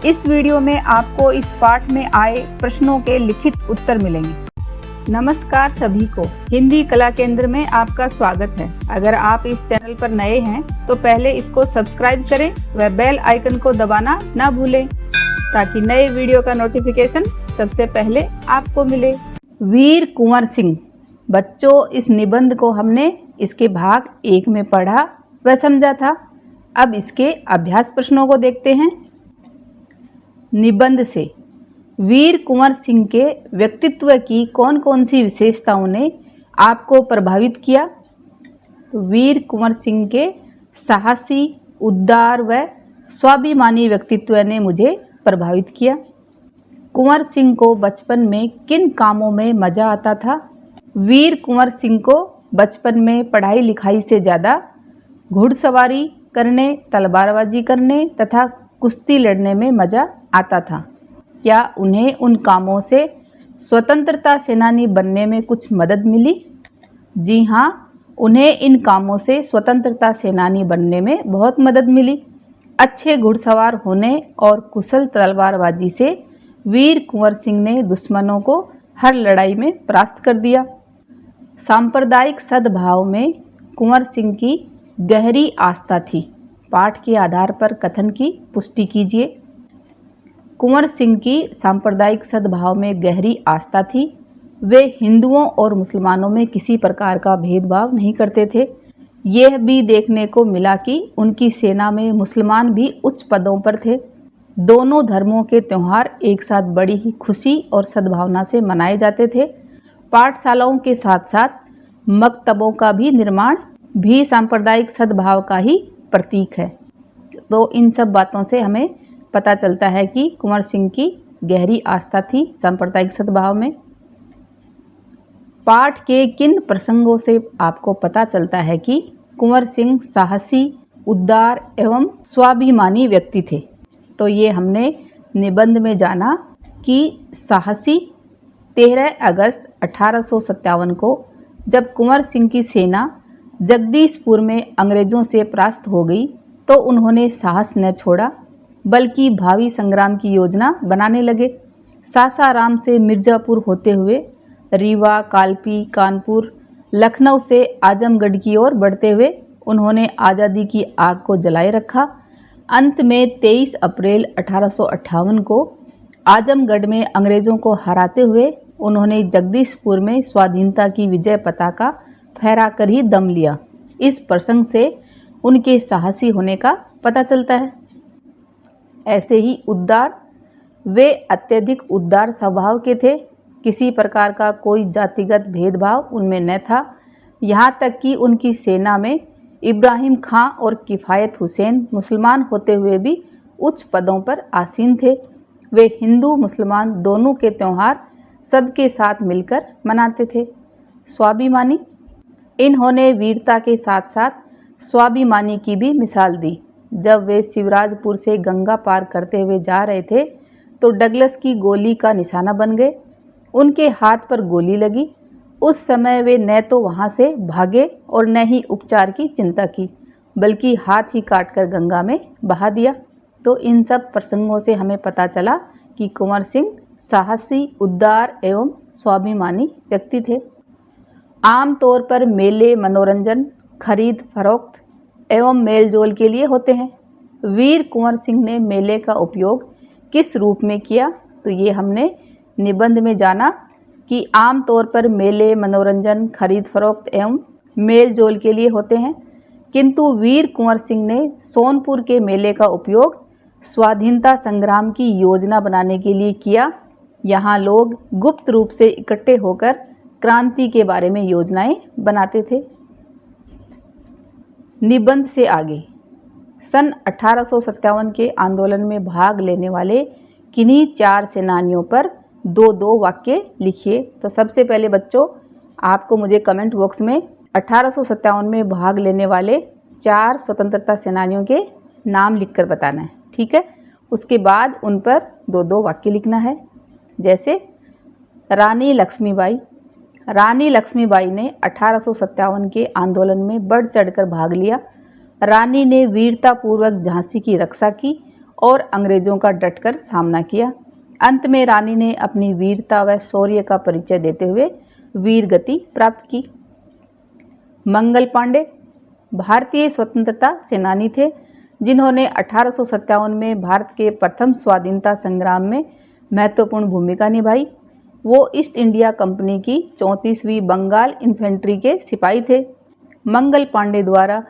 इस वीडियो में आपको इस पाठ में आए प्रश्नों के लिखित उत्तर मिलेंगे। नमस्कार सभी को, हिंदी कला केंद्र में आपका स्वागत है। अगर आप इस चैनल पर नए हैं तो पहले इसको सब्सक्राइब करें व बेल आइकन को दबाना ना भूलें ताकि नए वीडियो का नोटिफिकेशन सबसे पहले आपको मिले। वीर कुंवर सिंह। बच्चों, इस निबंध को हमने इसके भाग 1 में पढ़ा व समझा था। अब इसके अभ्यास प्रश्नों को देखते हैं। निबंध से वीर कुंवर सिंह के व्यक्तित्व की कौन कौन सी विशेषताओं ने आपको प्रभावित किया? तो वीर कुंवर सिंह के साहसी, उदार व स्वाभिमानी व्यक्तित्व ने मुझे प्रभावित किया। कुंवर सिंह को बचपन में किन कामों में मजा आता था? वीर कुंवर सिंह को बचपन में पढ़ाई लिखाई से ज़्यादा घुड़सवारी करने, तलवारबाजी करने तथा कुश्ती लड़ने में मजा आता था। क्या उन्हें उन कामों से स्वतंत्रता सेनानी बनने में कुछ मदद मिली? जी हाँ, उन्हें इन कामों से स्वतंत्रता सेनानी बनने में बहुत मदद मिली। अच्छे घुड़सवार होने और कुशल तलवारबाजी से वीर कुंवर सिंह ने दुश्मनों को हर लड़ाई में परास्त कर दिया। सांप्रदायिक सद्भाव में कुंवर सिंह की गहरी आस्था थी। पाठ के आधार पर कथन की पुष्टि कीजिए। कुंवर सिंह की सांप्रदायिक सद्भाव में गहरी आस्था थी। वे हिंदुओं और मुसलमानों में किसी प्रकार का भेदभाव नहीं करते थे। यह भी देखने को मिला कि उनकी सेना में मुसलमान भी उच्च पदों पर थे। दोनों धर्मों के त्यौहार एक साथ बड़ी ही खुशी और सद्भावना से मनाए जाते थे। पाठशालाओं के साथ साथ मकतबों का भी निर्माण भी सांप्रदायिक सद्भाव का ही प्रतीक है। तो इन सब बातों से हमें पता चलता है कि कुंवर सिंह की गहरी आस्था थी सांप्रदायिक सद्भाव में। पाठ के किन प्रसंगों से आपको पता चलता है कि कुंवर सिंह साहसी, उदार एवं स्वाभिमानी व्यक्ति थे? तो ये हमने निबंध में जाना कि साहसी 13 अगस्त 1857 को जब कुंवर सिंह की सेना जगदीशपुर में अंग्रेजों से परास्त हो गई तो उन्होंने साहस न छोड़ा बल्कि भावी संग्राम की योजना बनाने लगे। सासाराम से मिर्ज़ापुर होते हुए रीवा, कालपी, कानपुर, लखनऊ से आजमगढ़ की ओर बढ़ते हुए उन्होंने आज़ादी की आग को जलाए रखा। अंत में 23 अप्रैल 1858 को आजमगढ़ में अंग्रेज़ों को हराते हुए उन्होंने जगदीशपुर में स्वाधीनता की विजय पताका फहरा कर ही दम लिया। इस प्रसंग से उनके साहसी होने का पता चलता है। ऐसे ही उदार, वे अत्यधिक उदार स्वभाव के थे। किसी प्रकार का कोई जातिगत भेदभाव उनमें न था। यहाँ तक कि उनकी सेना में इब्राहिम खां और किफ़ायत हुसैन मुसलमान होते हुए भी उच्च पदों पर आसीन थे। वे हिंदू मुसलमान दोनों के त्यौहार सबके साथ मिलकर मनाते थे। स्वाभिमानी, इन्होंने वीरता के साथ साथ स्वाभिमानी की भी मिसाल दी। जब वे शिवराजपुर से गंगा पार करते हुए जा रहे थे तो डगलस की गोली का निशाना बन गए। उनके हाथ पर गोली लगी। उस समय वे न तो वहां से भागे और न ही उपचार की चिंता की, बल्कि हाथ ही काटकर गंगा में बहा दिया। तो इन सब प्रसंगों से हमें पता चला कि कुंवर सिंह साहसी, उदार एवं स्वाभिमानी व्यक्ति थे। आमतौर पर मेले मनोरंजन, खरीद फरोख्त एवं मेलजोल के लिए होते हैं। वीर कुंवर सिंह ने मेले का उपयोग किस रूप में किया? तो ये हमने निबंध में जाना कि आमतौर पर मेले मनोरंजन, खरीद फरोख्त एवं मेलजोल के लिए होते हैं, किंतु वीर कुंवर सिंह ने सोनपुर के मेले का उपयोग स्वाधीनता संग्राम की योजना बनाने के लिए किया। यहाँ लोग गुप्त रूप से इकट्ठे होकर क्रांति के बारे में योजनाएं बनाते थे। निबंध से आगे सन 1857 के आंदोलन में भाग लेने वाले किन्हीं 4 सेनानियों पर 2-2 वाक्य लिखिए। तो सबसे पहले बच्चों, आपको मुझे कमेंट बॉक्स में 1857 में भाग लेने वाले 4 स्वतंत्रता सेनानियों के नाम लिखकर बताना है, ठीक है? उसके बाद उन पर 2-2 वाक्य लिखना है। जैसे रानी लक्ष्मीबाई। रानी लक्ष्मीबाई ने 1857 के आंदोलन में बढ़ चढ़कर भाग लिया। रानी ने वीरतापूर्वक झांसी की रक्षा की और अंग्रेजों का डटकर सामना किया। अंत में रानी ने अपनी वीरता व शौर्य का परिचय देते हुए वीर गति प्राप्त की। मंगल पांडे भारतीय स्वतंत्रता सेनानी थे, जिन्होंने 1857 में भारत के प्रथम स्वाधीनता संग्राम में महत्वपूर्ण भूमिका निभाई। वो ईस्ट इंडिया कंपनी की 34वीं बंगाल इन्फेंट्री के सिपाही थे। मंगल पांडे द्वारा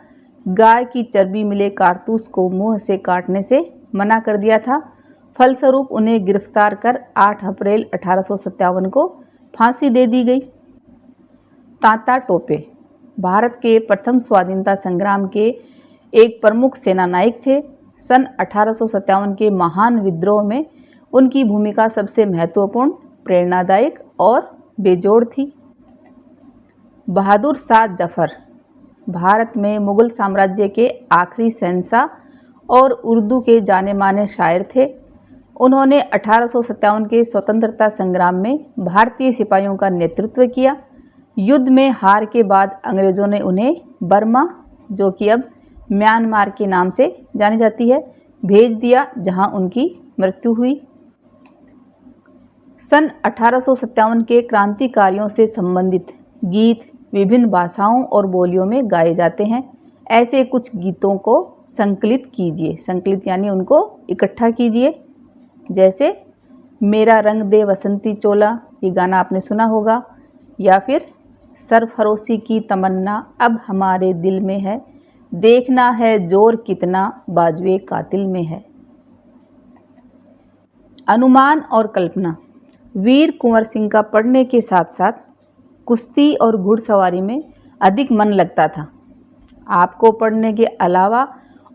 गाय की चर्बी मिले कारतूस को मुंह से काटने से मना कर दिया था। फलस्वरूप उन्हें गिरफ्तार कर 8 अप्रैल 1857 को फांसी दे दी गई। तांता टोपे भारत के प्रथम स्वाधीनता संग्राम के एक प्रमुख सेनानायक थे। सन 1857 के महान विद्रोह में उनकी भूमिका सबसे महत्वपूर्ण, प्रेरणादायक और बेजोड़ थी। बहादुर शाह जफर भारत में मुगल साम्राज्य के आखिरी शहंशाह और उर्दू के जाने माने शायर थे। उन्होंने 1857 के स्वतंत्रता संग्राम में भारतीय सिपाहियों का नेतृत्व किया। युद्ध में हार के बाद अंग्रेजों ने उन्हें बर्मा, जो कि अब म्यांमार के नाम से जानी जाती है, भेज दिया, जहां उनकी मृत्यु हुई। सन 1857 के क्रांतिकारियों से संबंधित गीत विभिन्न भाषाओं और बोलियों में गाए जाते हैं। ऐसे कुछ गीतों को संकलित कीजिए। संकलित यानी उनको इकट्ठा कीजिए। जैसे मेरा रंग दे बसंती चोला, ये गाना आपने सुना होगा। या फिर सरफरोशी की तमन्ना अब हमारे दिल में है, देखना है जोर कितना बाजुए कातिल में है। अनुमान और कल्पना वीर कुंवर सिंह का पढ़ने के साथ साथ कुश्ती और घुड़सवारी में अधिक मन लगता था। आपको पढ़ने के अलावा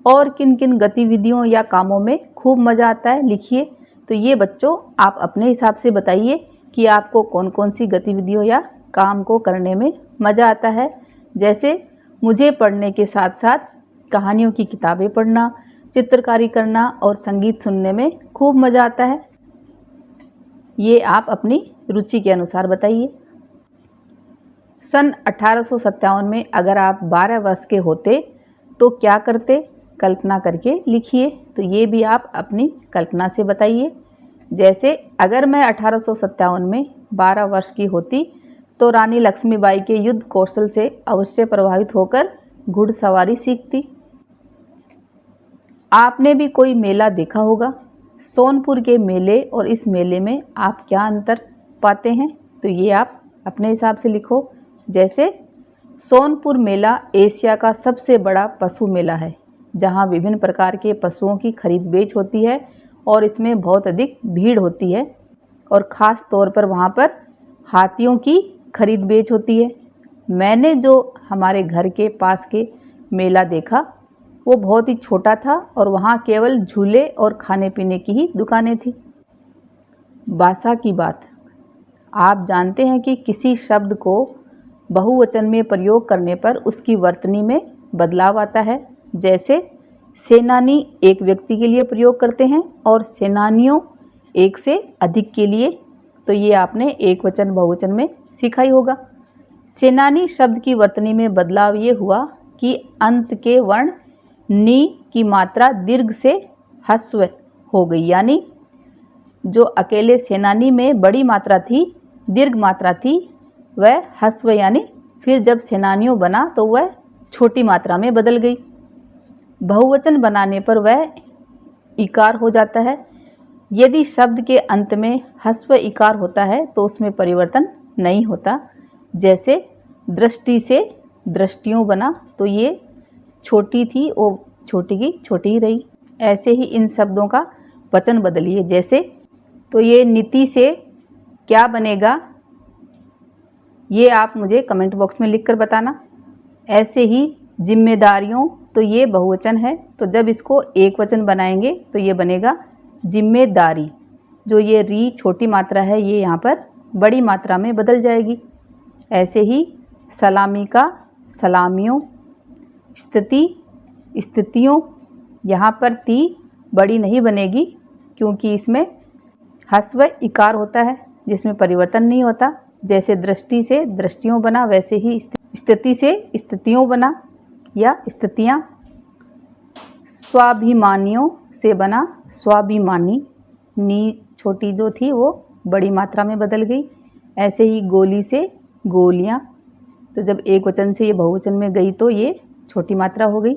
और किन किन गतिविधियों या कामों में खूब मज़ा आता है, लिखिए। तो ये बच्चों आप अपने हिसाब से बताइए कि आपको कौन कौन सी गतिविधियों या काम को करने में मज़ा आता है। जैसे मुझे पढ़ने के साथ साथ कहानियों की किताबें पढ़ना, चित्रकारी करना और संगीत सुनने में खूब मज़ा आता है। ये आप अपनी रुचि के अनुसार बताइए। सन 1857 में अगर आप 12 वर्ष के होते तो क्या करते, कल्पना करके लिखिए। तो ये भी आप अपनी कल्पना से बताइए। जैसे अगर मैं 1857 में 12 वर्ष की होती तो रानी लक्ष्मीबाई के युद्ध कौशल से अवश्य प्रभावित होकर घुड़सवारी सीखती। आपने भी कोई मेला देखा होगा। सोनपुर के मेले और इस मेले में आप क्या अंतर पाते हैं, तो ये आप अपने हिसाब से लिखो। जैसे सोनपुर मेला एशिया का सबसे बड़ा पशु मेला है, जहां विभिन्न प्रकार के पशुओं की खरीद बेच होती है और इसमें बहुत अधिक भीड़ होती है और ख़ास तौर पर वहां पर हाथियों की खरीद बेच होती है। मैंने जो हमारे घर के पास के मेला देखा वो बहुत ही छोटा था और वहाँ केवल झूले और खाने पीने की ही दुकानें थी। भाषा की बात, आप जानते हैं कि किसी शब्द को बहुवचन में प्रयोग करने पर उसकी वर्तनी में बदलाव आता है। जैसे सेनानी एक व्यक्ति के लिए प्रयोग करते हैं और सेनानियों एक से अधिक के लिए। तो ये आपने एक वचन बहुवचन में सीखा ही होगा। सेनानी शब्द की वर्तनी में बदलाव ये हुआ कि अंत के वर्ण नी की मात्रा दीर्घ से ह्रस्व हो गई। यानी जो अकेले सेनानी में बड़ी मात्रा थी, दीर्घ मात्रा थी, वह ह्रस्व यानी फिर जब सेनानियों बना तो वह छोटी मात्रा में बदल गई। बहुवचन बनाने पर वह इकार हो जाता है। यदि शब्द के अंत में ह्रस्व इकार होता है तो उसमें परिवर्तन नहीं होता। जैसे दृष्टि से दृष्टियों बना, तो ये छोटी थी, वो छोटी की छोटी ही रही। ऐसे ही इन शब्दों का वचन बदलिए। जैसे तो ये नीति से क्या बनेगा, ये आप मुझे कमेंट बॉक्स में लिखकर बताना। ऐसे ही जिम्मेदारियों, तो ये बहुवचन है, तो जब इसको एक वचन बनाएंगे तो ये बनेगा जिम्मेदारी। जो ये री छोटी मात्रा है ये यहाँ पर बड़ी मात्रा में बदल जाएगी। ऐसे ही सलामी का सलामियों, स्थिति स्थितियों, यहाँ पर ती बड़ी नहीं बनेगी क्योंकि इसमें ह्रस्व इकार होता है जिसमें परिवर्तन नहीं होता। जैसे दृष्टि से दृष्टियों बना, वैसे ही स्थिति से स्थितियों बना या स्थितियाँ। स्वाभिमानियों से बना स्वाभिमानी, नी छोटी जो थी वो बड़ी मात्रा में बदल गई। ऐसे ही गोली से गोलियां, तो जब एक वचन से ये बहुवचन में गई तो ये छोटी मात्रा हो गई।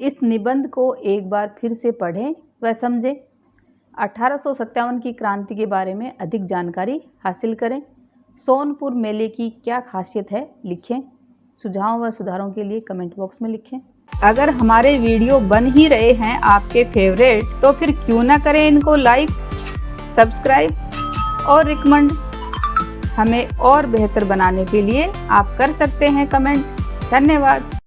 इस निबंध को एक बार फिर से पढ़ें व समझें। 1857 की क्रांति के बारे में अधिक जानकारी हासिल करें। सोनपुर मेले की क्या खासियत है लिखें। सुझाव व सुधारों के लिए कमेंट बॉक्स में लिखें। अगर हमारे वीडियो बन ही रहे हैं आपके फेवरेट, तो फिर क्यों ना करें इनको लाइक, सब्सक्राइब और रिकमेंड। हमें और बेहतर बनाने के लिए आप कर सकते हैं कमेंट। धन्यवाद।